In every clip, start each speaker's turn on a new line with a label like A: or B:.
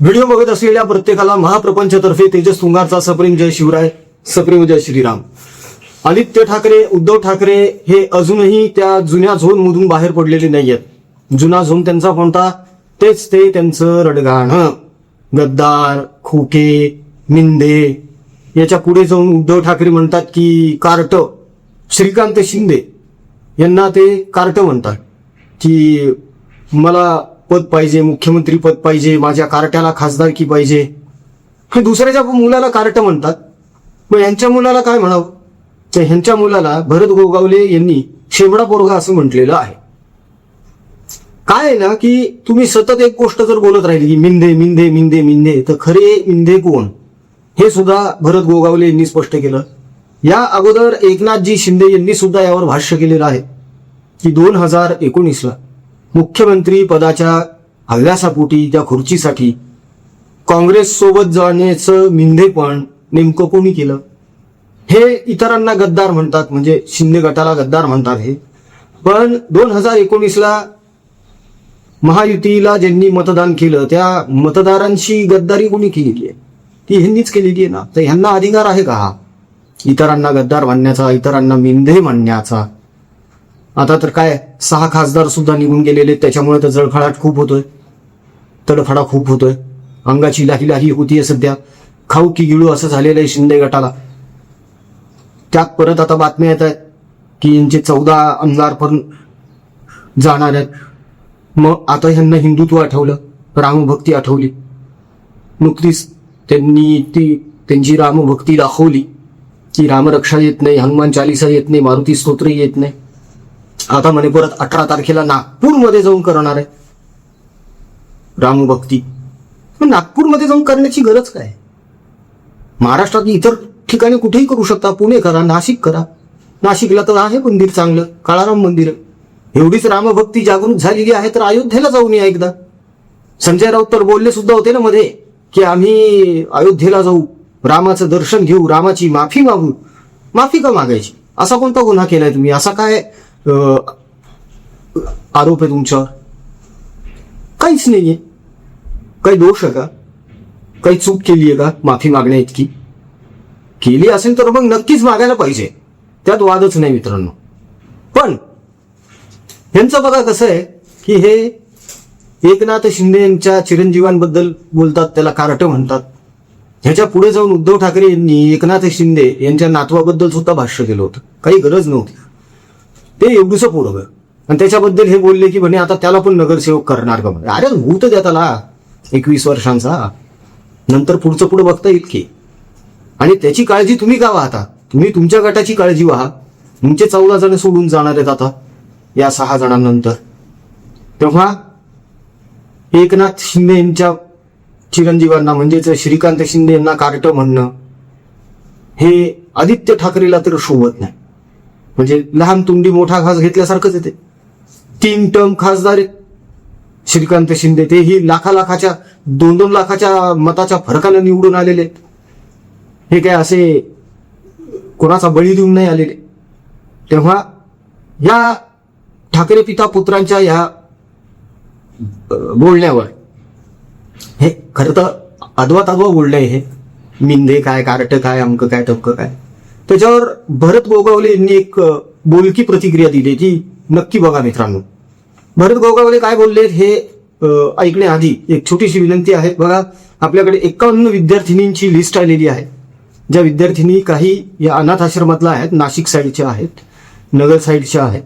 A: Video बघत असलेल्या प्रत्येकाला महाप्रपंचतर्फे तेजस तुंगारचा सप्रेम जय शिवराय, सप्रेम जय श्रीराम. आदित्य ठाकरे, उद्धव ठाकरे हे अजूनही त्या जुन्या झोन मधून बाहेर पडलेले नाहीयेत. जुना झोन त्यांचा कोणता? तेच ते त्यांचं रडगाणं. गद्दार, खोके, मिंदे. याच्या पुढे जाऊन उद्धव ठाकरे म्हणतात की कार्ट. श्रीकांत शिंदे यांना ते कार्ट म्हणतात की मला पद पाहिजे, मुख्यमंत्री पद पाहिजे, माझ्या कार्ट्याला खासदारकी पाहिजे. हे दुसऱ्याच्या मुलाला कार्ट म्हणतात. मग यांच्या मुलाला काय म्हणावं? तर ह्यांच्या मुलाला भरत गोगावले यांनी शेवडा पोरगा असं म्हटलेलं आहे. काय आहे ना की तुम्ही सतत एक गोष्ट जर बोलत राहिली की मिंदे मिंदे मिंदे मिंदे, तर खरे मिंदे कोण हे सुद्धा भरत गोगावले यांनी स्पष्ट केलं. या अगोदर एकनाथजी शिंदे यांनी सुद्धा यावर भाष्य केलेलं आहे की 2019ला मुख्यमंत्री पदाच्या हव्यासापोटी त्या खुर्चीसाठी काँग्रेस सोबत जाण्याचं मिंधेपण नेमकं कोणी केलं? हे इतरांना गद्दार म्हणतात, म्हणजे शिंदे गटाला गद्दार म्हणतात हे. पण 2019ला महायुतीला ज्यांनी मतदान केलं त्या मतदारांची गद्दारी कोणी केलेली आहे? ती ह्यांनीच केलेली आहे ना. तर ह्यांना अधिकार आहे का हा इतरांना गद्दार म्हणण्याचा, इतरांना मिंधे म्हणण्याचा? आता तर काय 6 खासदार सुद्धा निघून गेलेले, त्याच्यामुळे तर जळफळाट खूप होतोय, तडफडा खूप होतोय, अंगाची लाही लाही होतीये सध्या. खाऊ की गिळू असं झालेलं आहे शिंदे गटाला. त्यात परत आता बातम्या येत आहेत की यांचे 14 आमदार पण जाणार आहेत. मग आता ह्यांना हिंदुत्व आठवलं, रामभक्ती आठवली. नुकतीच त्यांनी त्यांची रामभक्ती दाखवली की रामरक्षा येत नाही, हनुमान चालिसा येत नाही, मारुती स्तोत्र येत नाही. आता म्हणे परत 18 तारखेला नागपूरमध्ये जाऊन करणार आहे रामभक्ती. नागपूरमध्ये जाऊन करण्याची गरज काय? महाराष्ट्रात इतर ठिकाणी कुठेही करू शकता. पुणे करा, नाशिक करा. नाशिकला तर आहे मंदिर चांगलं, काळाराम मंदिर. एवढीच रामभक्ती जागृत झालेली आहे तर अयोध्येला जाऊन या एकदा. संजय राऊत तर बोलले सुद्धा होते ना मध्ये की आम्ही अयोध्येला जाऊ, रामाचं दर्शन घेऊ, रामाची माफी मागू. माफी का मागायची? असा कोणता गुन्हा केलाय तुम्ही? असा काय आरोप आहे तुमच्यावर? काहीच नाहीये. काही दोष आहे का? काही चूक केली आहे का माफी मागण्या इतकी? केली असेल तर मग नक्कीच मागायला पाहिजे, त्यात वादच नाही मित्रांनो. पण ह्यांचं बघा कसं आहे की हे एकनाथ शिंदे यांच्या चिरंजीवांबद्दल बोलतात, त्याला कार्ट म्हणतात. ह्याच्या पुढे जाऊन उद्धव ठाकरे यांनी एकनाथ शिंदे यांच्या नातवाबद्दल सुद्धा भाष्य केलं होतं. काही गरज नव्हती. ते एवढंसं पोरग आणि त्याच्याबद्दल हे बोलले की म्हणे आता त्याला पण नगरसेवक करणार का? म्हणे अरे होतं द्या त्याला 21 वर्षांचा, नंतर पुढचं पुढं बघता येईल की. आणि त्याची काळजी तुम्ही का वाहता? तुम्ही तुमच्या गटाची काळजी व्हा. तुमचे 14 जण सोडून जाणार आहेत आता या 6 जणांनंतर. तेव्हा एकनाथ शिंदे यांच्या चिरंजीवांना म्हणजेच श्रीकांत शिंदे यांना कार्ट म्हणणं हे आदित्य ठाकरेला तर शोभत नाही. म्हणजे लहान तुंडी मोठा घास घेतल्यासारखंच येते. 3 टर्म खासदार आहेत श्रीकांत शिंदे, तेही लाखाच्या 2-2 लाखाच्या मताच्या फरकानं निवडून आलेले आहेत. हे काय असे कोणाचा बळी देऊन नाही आलेले. तेव्हा या ठाकरे पिता पुत्रांच्या या बोलण्यावर हे खरं तर अदवा तदवा बोलणं आहे. हे मिंदे काय, कार्ट काय, अंक काय, टपक काय. त्याच्यावर भरत गोगावले यांनी एक बोलकी प्रतिक्रिया दिली ती नक्की बघा मित्रांनो. भरत गोगावले काय बोलले हे ऐकण्याआधी एक छोटीशी विनंती आहे. बघा, आपल्याकडे 51 विद्यार्थिनींची लिस्ट आलेली आहे. ज्या विद्यार्थिनी काही या अनाथ आश्रमातल्या आहेत, नाशिक साईडच्या आहेत, नगर साईडच्या आहेत.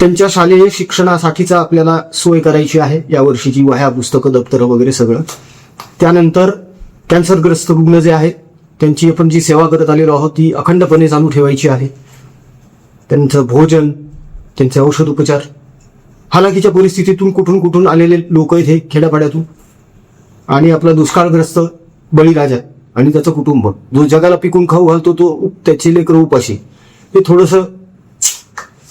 A: त्यांच्या शालेय शिक्षणासाठीचा आपल्याला सोय करायची आहे या वर्षीची, वह्या, पुस्तकं, दप्तरं वगैरे सगळं. त्यानंतर कॅन्सरग्रस्त रुग्ण जे आहेत त्यांची आपण जी सेवा करत आलेलो आहोत ती अखंडपणे चालू ठेवायची आहे. त्यांचं भोजन, त्यांचे औषध उपचार. हालाकीच्या परिस्थितीतून कुठून कुठून आलेले लोक आहेत हे खेड्यापाड्यातून. आणि आपला दुष्काळग्रस्त बळीराजा आणि त्याचं कुटुंब जो जगाला पिकून खाऊ घालतो तो त्याचे लेकरं उपाशी. हे थोडंसं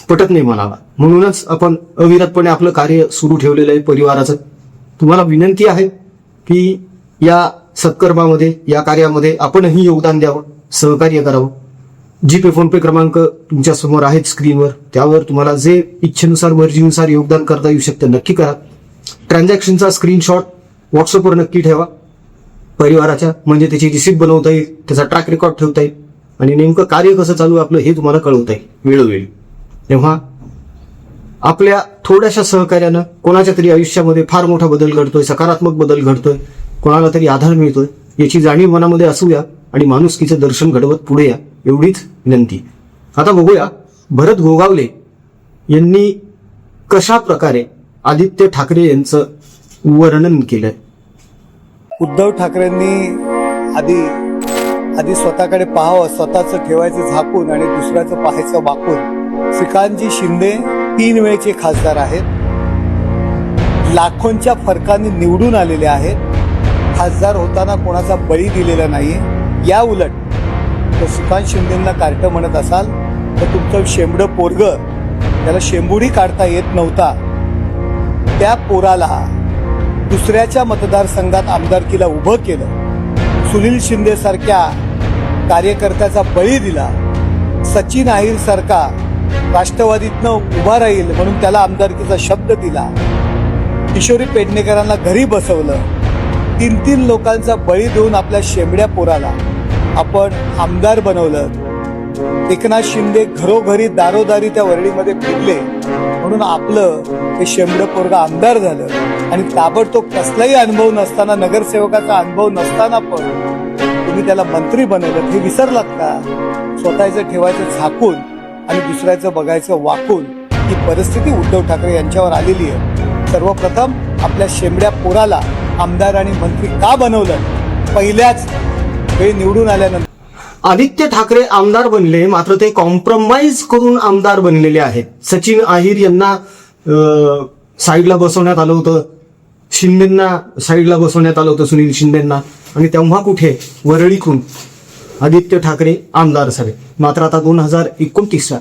A: पटत नाही मला. म्हणूनच आपण अविरतपणे आपलं कार्य सुरू ठेवलेलं आहे परिवाराचं. तुम्हाला विनंती आहे की या सत्कर्मामध्ये, या कार्यामध्ये आपणही योगदान द्यावं, सहकार्य करावं. जीपे फोनपे क्रमांक तुमच्या समोर आहेत स्क्रीनवर, त्यावर तुम्हाला जे इच्छेनुसार मर्जीनुसार योगदान करता येऊ शकतं नक्की करा. ट्रान्झॅक्शनचा स्क्रीनशॉट व्हॉट्सअपवर नक्की ठेवा परिवाराच्या, म्हणजे त्याची रिसिप्ट बनवता येईल, त्याचा ट्रॅक रेकॉर्ड ठेवता येईल आणि नेमकं कार्य कसं चालू आहे आपलं हे तुम्हाला कळवता येईल वेळोवेळी. तेव्हा आपल्या थोड्याशा सहकार्यानं कोणाच्या तरी आयुष्यामध्ये फार मोठा बदल घडतोय, सकारात्मक बदल घडतोय, कोणाला तरी आधार मिळतोय याची जाणीव मनामध्ये असूया आणि माणुसकीचं दर्शन घडवत पुढे या, एवढीच विनंती. आता बघूया भरत गोगावले यांनी कशा प्रकारे आदित्य ठाकरे यांचं वर्णन केलंय.
B: उद्धव ठाकरेंनी आधी स्वतःकडे पाहावं, स्वतःचं ठेवायचं झाकून आणि दुसऱ्याचं पाहायचं वाकून. श्रीकांतजी शिंदे 3 वेळचे खासदार आहेत, लाखोंच्या फरकाने निवडून आलेले आहेत, खासदार होताना कोणाचा बळी दिलेला नाहीये. या उलट तर श्रीकांत शिंदेंना कार्ट म्हणत असाल तर तुमचं शेंबडं पोरग, त्याला शेंबुडी काढता येत नव्हता, त्या पोराला दुसऱ्याच्या मतदारसंघात आमदारकीला उभं केलं. सुनील शिंदे सारख्या कार्यकर्त्याचा बळी दिला. सचिन अहिर सारखा राष्ट्रवादीतनं उभा राहील म्हणून त्याला आमदारकीचा शब्द दिला. किशोरी पेडणेकरांना घरी बसवलं. 3 लोकांचा बळी देऊन आपल्या शेंबड्या पोराला आपण आमदार बनवलं. एकनाथ शिंदे घरोघरी दारोदारी त्या वरळीमध्ये फिरले म्हणून आपलं ते शेंबडं पोरगा आमदार झालं. आणि ताबडतोब कसलाही अनुभव नसताना, नगरसेवकाचा अनुभव नसताना पण तुम्ही त्याला मंत्री बनवलं. हे विसरलात का? स्वतःचं ठेवायचं झाकून आणि दुसऱ्याचं बघायचं वाकून ही परिस्थिती उद्धव ठाकरे यांच्यावर आलेली आहे. सर्वप्रथम आपल्या शेंबड्या पोराला आमदार आणि मंत्री का बनवलं? पहिल्याच वेळी निवडून आल्यानंतर
A: आदित्य ठाकरे आमदार बनले, मात्र ते कॉम्प्रोमाइज करून आमदार बनलेले आहेत. सचिन अहिर यांना साईडला बसवण्यात आलं होतं, शिंदेंना साईडला बसवण्यात आलं होतं, सुनील शिंदेंना, आणि तेव्हा कुठे वरळीतून आदित्य ठाकरे आमदार झाले. मात्र आता 2029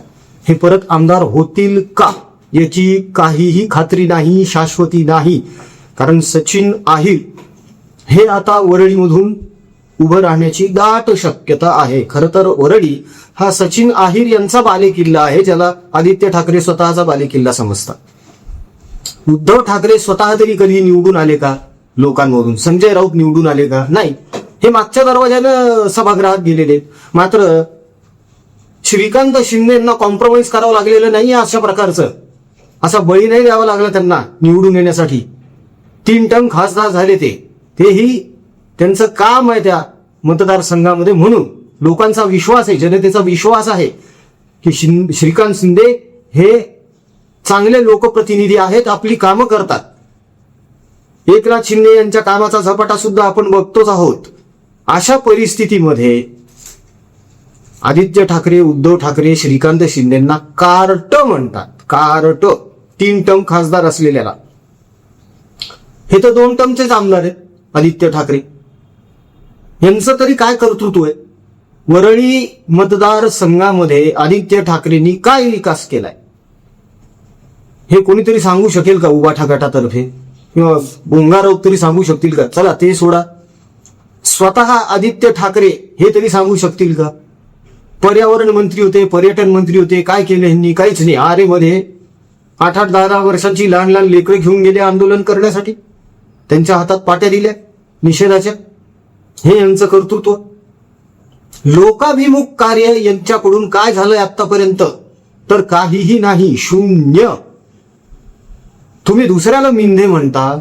A: हे परत आमदार होतील का याची काहीही खात्री नाही, शाश्वती नाही. कारण सचिन अहिर हे आता वरळीमधून उभं राहण्याची दाट शक्यता आहे. खरं तर वरळी हा सचिन अहिर यांचा बालेकिल्ला आहे, ज्याला आदित्य ठाकरे स्वतःचा बालेकिल्ला समजतात. उद्धव ठाकरे स्वतः तरी कधी निवडून आले का लोकांमधून? संजय राऊत निवडून आले का? नाही. हे मागच्या दरवाज्यानं सभागृहात गेलेले. मात्र श्रीकांत शिंदेंना कॉम्प्रोमाइज करावं लागलेलं नाही अशा प्रकारचं. असा बळी नाही द्यावा लागला त्यांना निवडून येण्यासाठी. 3 टर्म खासदार झाले तेही त्यांचं काम आहे त्या मतदारसंघामध्ये. म्हणून लोकांचा विश्वास आहे, जनतेचा विश्वास आहे की श्रीकांत शिंदे हे चांगले लोकप्रतिनिधी आहेत, आपली कामं करतात. एकनाथ शिंदे यांच्या कामाचा झपाटा सुद्धा आपण बघतोच आहोत. अशा परिस्थितीमध्ये आदित्य ठाकरे, उद्धव ठाकरे श्रीकांत शिंदेंना कार्ट म्हणतात. कार्ट 3 टर्म खासदार असलेल्याला. हे तर 2 टर्मचेच आमदार आहेत आदित्य ठाकरे. यांचं तरी काय कर्तृत्व आहे? वरळी मतदारसंघामध्ये आदित्य ठाकरेंनी काय विकास केलाय हे कोणीतरी सांगू शकेल का? उभाठा गटातर्फे किंवा बोंगाराव तरी सांगू शकतील का? चला ते सोडा, स्वतः आदित्य ठाकरे हे तरी सांगू शकतील का? पर्यावरण मंत्री होते, पर्यटन मंत्री होते, काय केले ह्यांनी? काहीच नाही. आरे मध्ये 8-8, 10-10 वर्षांची लहान लहान लेकरं घेऊन गेले आंदोलन करण्यासाठी, त्यांच्या हातात पाट्या दिल्या निषेधाच्या. हे यांचं कर्तृत्व. लोकाभिमुख कार्य यांच्याकडून काय झालंय आतापर्यंत? तर काहीही नाही, शून्य. तुम्ही दुसऱ्याला मिंधे म्हणता,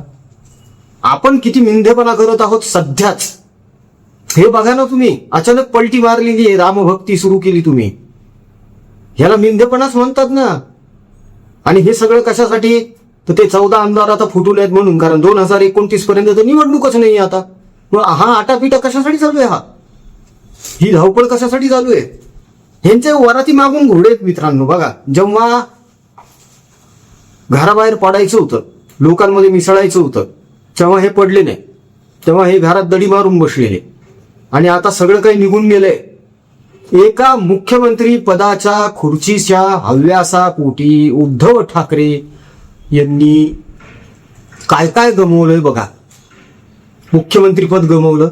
A: आपण किती मिंधेपणा करत आहोत सध्याच हे बघा ना तुम्ही. अचानक पलटी मारलेली आहे, रामभक्ती सुरू केली तुम्ही, ह्याला मिंधेपणाच म्हणतात ना. आणि हे सगळं कशासाठी? तर ते 14 आमदार आता फुटून आहेत म्हणून. कारण 2029 पर्यंत तर निवडणूकच नाही आता. मग हा आटापिटा कशासाठी चालू आहे? ही धावपळ कशासाठी चालू आहे? ह्यांच्या वराती मागून घोडे आहेत मित्रांनो. बघा, जेव्हा घराबाहेर पडायचं होतं, लोकांमध्ये मिसळायचं होतं, तेव्हा हे पडले नाही. तेव्हा हे घरात दडी मारून बसलेले. आणि आता सगळं काही निघून गेलंय. एका मुख्यमंत्री पदाच्या खुर्चीच्या हव्यासापोटी उद्धव ठाकरे यांनी काय काय गमवलंय बघा. मुख्यमंत्रीपद गमवलं,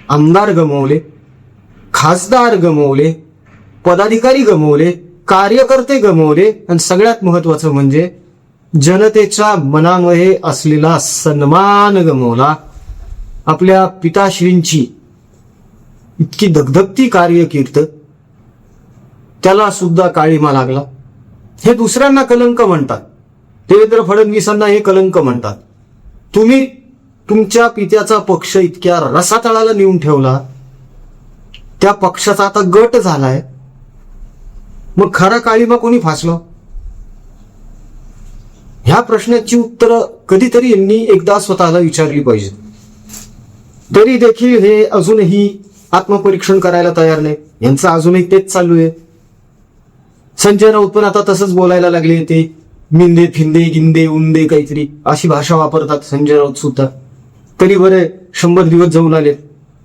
A: आमदार गमवले, खासदार गमवले, पदाधिकारी गमवले, कार्यकर्ते गमवले, आणि सगळ्यात महत्वाचं म्हणजे जनतेच्या मनामध्ये असलेला सन्मान गमावला. आपल्या पिताश्रींची इतकी धगधगती कार्यकीर्त त्याला सुद्धा काळीमा लागला. हे दुसऱ्यांना कलंक म्हणतात. देवेंद्र फडणवीसांना हे कलंक म्हणतात. तुम्ही तुमच्या पित्याचा पक्ष इतक्या रसातळाला नेऊन ठेवला, त्या पक्षाचा आता गट झालाय, मग खरा काळीमा कोणी फासलं? ह्या प्रश्नाची उत्तरं कधीतरी यांनी एकदा स्वतःला विचारली पाहिजे. तरी देखील हे अजूनही आत्मपरीक्षण करायला तयार नाही. यांचं अजूनही तेच चालू आहे. संजय राऊत पण आता तसंच बोलायला लागले. ते मिंदे फिंदे गिंदे उंदे काहीतरी अशी भाषा वापरतात संजय राऊत सुद्धा. तरी बरे 100 दिवस जाऊन आलेत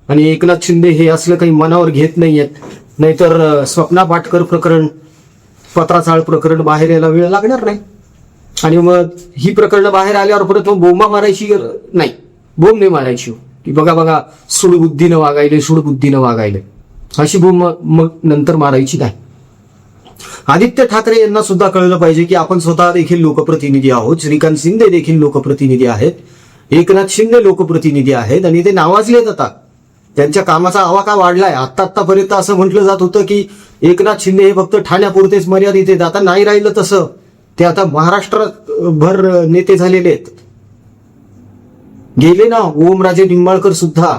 A: आणि एकनाथ शिंदे हे असलं काही मनावर घेत नाहीयेत. नाहीतर स्वप्ना पाटकर प्रकरण, पत्राचाळ प्रकरण बाहेर यायला वेळ लागणार नाही. आणि मग ही प्रकरणं बाहेर आल्यावर परत मग बोंबा मारायची नाही, बोंब नाही मारायची की बघा बघा सूडबुद्धीनं वागायले अशी बोंब मग नंतर मारायची नाही. आदित्य ठाकरे यांना सुद्धा कळलं पाहिजे की आपण स्वतः देखील लोकप्रतिनिधी आहोत. श्रीकांत शिंदे देखील लोकप्रतिनिधी आहेत. एकनाथ शिंदे लोकप्रतिनिधी आहेत आणि ते नावाजलेत. आता त्यांच्या कामाचा आवाका वाढलाय. आतापर्यंत असं म्हटलं जात होतं की एकनाथ शिंदे हे फक्त ठाण्यापुरतेच मर्यादित आहेत. आता नाही राहिलं तसं. ते आता महाराष्ट्रात भर नेते झालेले आहेत. गेले ना ओमराजे निंबाळकर सुद्धा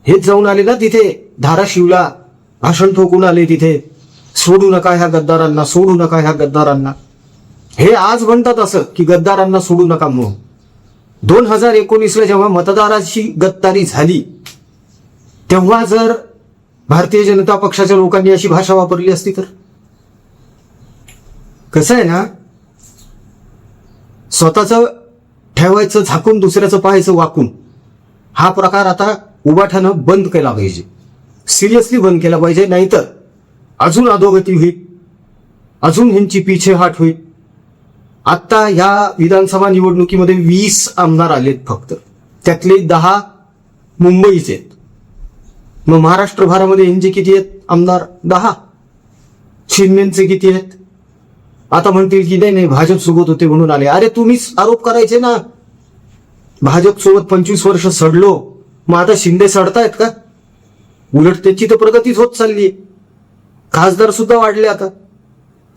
A: हेच जाऊन आले ना तिथे धाराशिवला, भाषण ठोकून आले तिथे. सोडू नका ह्या गद्दारांना, सोडू नका ह्या गद्दारांना. हे आज म्हणतात असं की गद्दारांना सोडू नका म्हणून. 2019ला जेव्हा मतदाराची गद्दारी झाली तेव्हा जर भारतीय जनता पक्षाच्या लोकांनी अशी भाषा वापरली असती तर? कसं आहे ना, स्वतःचं ठेवायचं झाकून, दुसऱ्याचं पाहायचं वाकून, हा प्रकार आता उबाठानं बंद केला पाहिजे. सिरियसली बंद केला पाहिजे. नाहीतर अजून अधोगती होईल, अजून ह्यांची पिछेहाट होईल. आता या विधानसभा निवडणुकीमध्ये 20 आमदार आलेत फक्त, त्यातले 10 मुंबईचे आहेत. मग महाराष्ट्रभरामध्ये यांचे किती आहेत आमदार? 10. शिंदेचे किती आहेत? आता म्हणतील की नाही भाजप सोबत होते म्हणून आले. अरे तुम्हीच आरोप करायचे ना, भाजप सोबत 25 वर्ष सडलो, मग आता शिंदे सडतायत का? उलट त्याची तर प्रगतीच होत चालली. खासदार सुद्धा वाढले. आता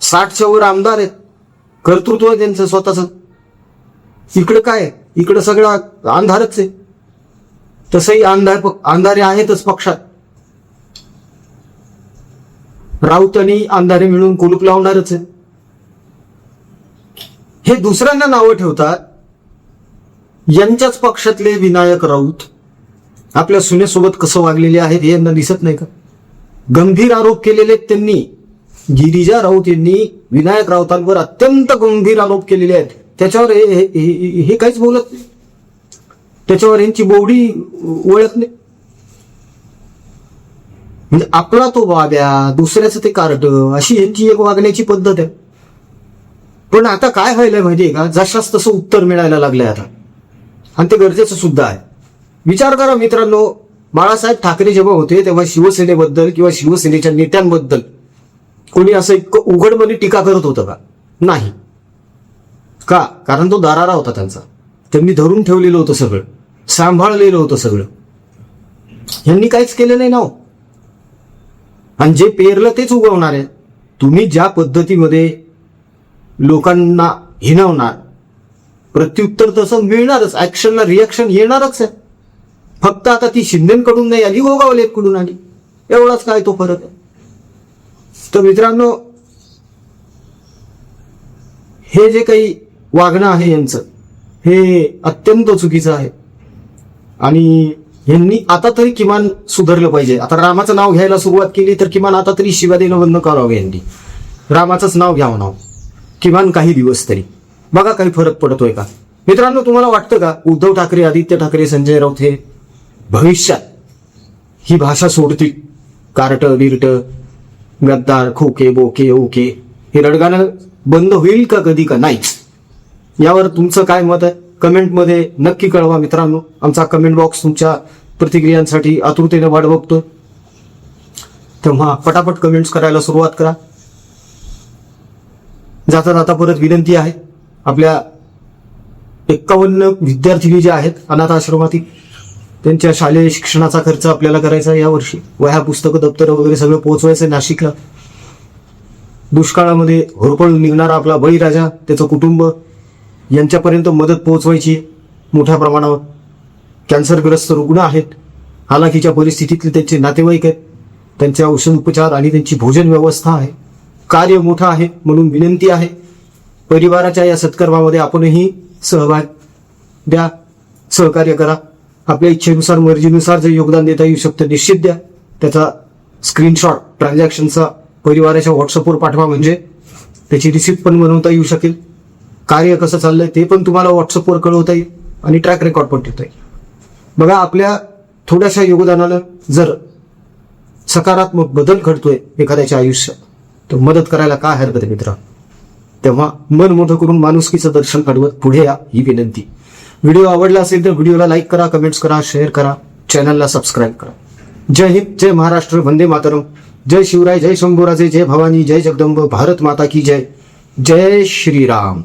A: 60च्या वर आमदार आहेत. कर्तृत्व आहे त्यांचं स्वतःच. इकडे काय? इकडे सगळं अंधारच आहे. तसंही अंधारे आहेतच पक्षात. राऊत आणि अंधारे मिळून कुलूप लावणारच आहे. हे दुसऱ्यांना नावं ठेवतात. यांच्याच पक्षातले विनायक राऊत आपल्या सुनेसोबत कसं वागलेले आहेत हे यांना दिसत नाही का? गंभीर आरोप केलेले त्यांनी. गिरिजा राऊत यांनी विनायक राऊतांवर अत्यंत गंभीर आरोप केलेले आहेत. त्याच्यावर हे काहीच बोलत नाही. त्याच्यावर यांची बोवडी ओळख नाही. म्हणजे आपला तो बाब्या, दुसऱ्याचं ते कार्ड, अशी यांची एक वागण्याची पद्धत आहे. पण आता काय व्हायलंय माहितीये का, जशाच तसं उत्तर मिळायला लागलंय आता. आणि ते गरजेचं सुद्धा आहे. विचार करा मित्रांनो, बाळासाहेब ठाकरे जेव्हा होते तेव्हा शिवसेनेबद्दल किंवा शिवसेनेच्या नेत्यांबद्दल कोणी असं इतकं उघडपणे टीका करत होतं का? नाही. का? कारण तो दरारा होता त्यांचा. त्यांनी धरून ठेवलेलं होतं सगळं, सांभाळलेलं होतं सगळं. यांनी काहीच केलं नाही ना. आणि जे पेरलं तेच उगवणार आहे. तुम्ही ज्या पद्धतीमध्ये लोकांना हिणवणार, प्रत्युत्तर तसं मिळणारच. ऍक्शनला रिॲक्शन येणारच आहे. फक्त आता ती शिंदेकडून नाही आली, गोगावलेकडून आली. एवढाच काय तो फरक आहे. तर मित्रांनो, हे जे काही वागणं आहे यांचं, हे अत्यंत चुकीचं आहे. आणि यांनी आता तरी किमान सुधारलं पाहिजे. आता रामाचं नाव घ्यायला सुरुवात केली तर किमान आता तरी शिव्या देणं बंद करावं यांनी. रामाचंच नाव घ्यावं नाव किमान काही दिवस तरी. बघा काही फरक पडतोय का? मित्रांनो, तुम्हाला वाटतं का उद्धव ठाकरे, आदित्य ठाकरे, संजय राऊत हे भविष्यात ही भाषा सोडतील? कार्ट बिरट, गद्दार, खोके बोके ओके, हे रडगाणं बंद होईल का कधी? का नाहीच? यावर तुमचं काय मत आहे? कमेंटमध्ये नक्की कळवा मित्रांनो. आमचा कमेंट बॉक्स तुमच्या प्रतिक्रियांसाठी आतुरतेने वाट बघतोय. तेव्हा पटापट कमेंट्स करायला सुरुवात करा. जाता जाता परत विनंती आहे, आपल्या 51 विद्यार्थिनी जे आहेत अनाथ आश्रमातील त्यांच्या शालेय शिक्षणाचा खर्च आपल्याला करायचा आहे यावर्षी. वह्या पुस्तकं दप्तर वगैरे सगळं पोहोचवायचं आहे नाशिकला. दुष्काळामध्ये होरपळून निघणारा आपला बळीराजा, त्याचं कुटुंब यांच्यापर्यंत मदत पोहोचवायची मोठ्या प्रमाणावर. कॅन्सरग्रस्त रुग्ण आहेत, हालाकीच्या परिस्थितीतले त्यांचे नातेवाईक आहेत, त्यांचे औषध उपचार आणि त्यांची भोजन व्यवस्था आहे. कार्य मोठं आहे म्हणून विनंती आहे, परिवाराच्या या सत्कर्मामध्ये आपणही सहभाग द्या, सहकार्य करा. आपल्या इच्छेनुसार मर्जीनुसार जे योगदान देता येऊ शकतं निश्चित द्या. त्याचा स्क्रीनशॉट ट्रान्झॅक्शनचा परिवाराच्या व्हॉट्सअपवर पाठवा, म्हणजे त्याची रिसिप्ट पण बनवता येऊ शकेल. कार्य कसं चाललंय ते पण तुम्हाला व्हॉट्सअपवर कळवता येईल आणि ट्रॅक रेकॉर्ड पण ठेवता येईल. बघा, आपल्या थोड्याशा योगदानानं जर सकारात्मक बदल घडतोय एखाद्याच्या आयुष्यात, तर मदत करायला काय हरकत आहे मित्र. तेव्हा मन मोठं करून माणुसकीचं दर्शन घडवत पुढे या, ही विनंती. व्हिडिओ आवडला असेल तर व्हिडिओला लाईक करा, कमेंट्स करा, शेअर करा, चॅनलला सबस्क्राईब करा. जय हिंद, जय महाराष्ट्र, वंदे मातरम. जय शिवराय, जय शंभूराजे, जय भवानी, जय जगदंब, भारत माता की जय. जय श्रीराम.